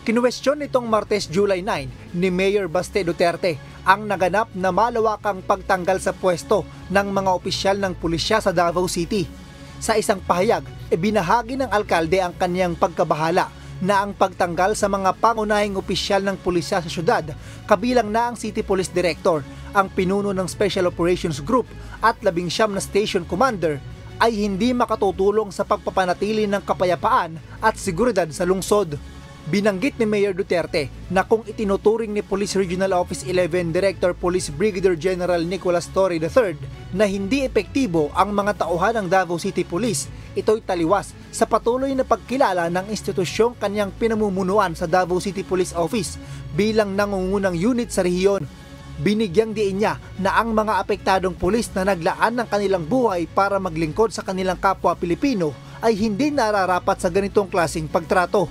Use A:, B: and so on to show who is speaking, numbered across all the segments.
A: Kinuwestiyon nitong Martes, July 9 ni Mayor Baste Duterte ang naganap na malawakang pagtanggal sa pwesto ng mga opisyal ng pulisya sa Davao City. Sa isang pahayag, ibinahagi ng alkalde ang kanyang pagkabahala na ang pagtanggal sa mga pangunahing opisyal ng pulisya sa syudad, kabilang na ang City Police Director, ang pinuno ng Special Operations Group at 19 na Station Commander, ay hindi makatutulong sa pagpapanatili ng kapayapaan at seguridad sa lungsod. Binanggit ni Mayor Duterte na kung itinuturing ni Police Regional Office 11 Director Police Brigadier General Nicolas Torre III na hindi epektibo ang mga tauhan ng Davao City Police, ito'y taliwas sa patuloy na pagkilala ng institusyong kanyang pinamumunuan sa Davao City Police Office bilang nangungunang unit sa rehiyon. Binigyang diin niya na ang mga apektadong pulis na naglaan ng kanilang buhay para maglingkod sa kanilang kapwa Pilipino ay hindi nararapat sa ganitong klaseng pagtrato.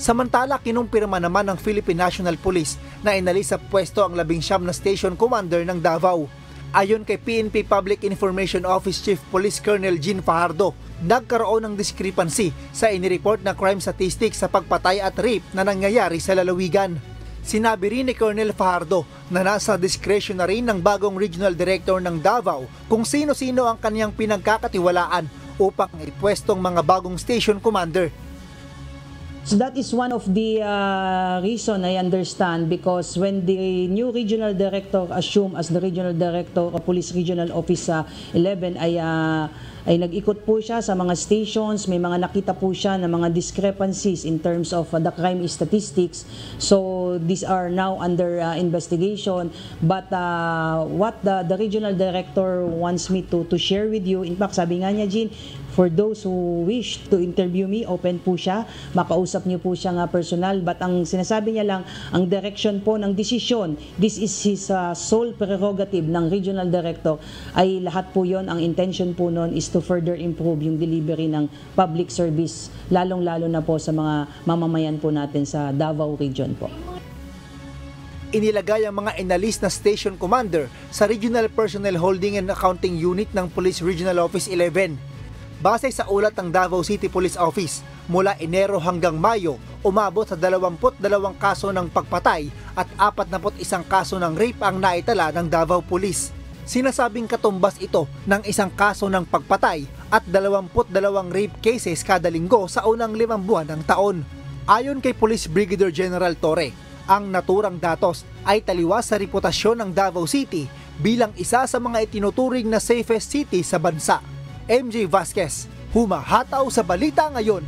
A: Samantala, kinumpirma naman ng Philippine National Police na inalis sa pwesto ang 19 na Station Commander ng Davao. Ayon kay PNP Public Information Office Chief Police Colonel Jean Fajardo, nagkaroon ng discrepancy sa inireport na crime statistics sa pagpatay at rape na nangyayari sa lalawigan. Sinabi rin ni Colonel Fajardo na nasa discretion na rin ng bagong Regional Director ng Davao kung sino-sino ang kanyang pinagkakatiwalaan upang ipwestong mga bagong Station Commander.
B: So that is one of the reason I understand, because when the new regional director assumed as the regional director of Police Regional Office 11 ay nag-ikot po siya sa mga stations, may mga nakita po siya na mga discrepancies in terms of the crime statistics. So these are now under investigation, but what the regional director wants me to share with you, in fact sabi nga niya, Jean, for those who wish to interview me, open po siya, makausap niyo po siya nga personal, but ang sinasabi niya lang, ang direction po ng desisyon, this is his sole prerogative ng regional director, ay lahat po yon, ang intention po nun is to further improve yung delivery ng public service, lalong-lalo na po sa mga mamamayan po natin sa Davao region po.
A: Inilagay ang mga inalis na Station Commander sa Regional Personnel Holding and Accounting Unit ng Police Regional Office 11. Base sa ulat ng Davao City Police Office, mula Enero hanggang Mayo, umabot sa 22 kaso ng pagpatay at 41 kaso ng rape ang naitala ng Davao Police. Sinasabing katumbas ito ng isang kaso ng pagpatay at 22 rape cases kada linggo sa unang 5 buwan ng taon. Ayon kay Police Brigadier General Torre, ang naturang datos ay taliwas sa reputasyon ng Davao City bilang isa sa mga itinuturing na safest city sa bansa. MJ Vasquez, humahataw sa balita ngayon.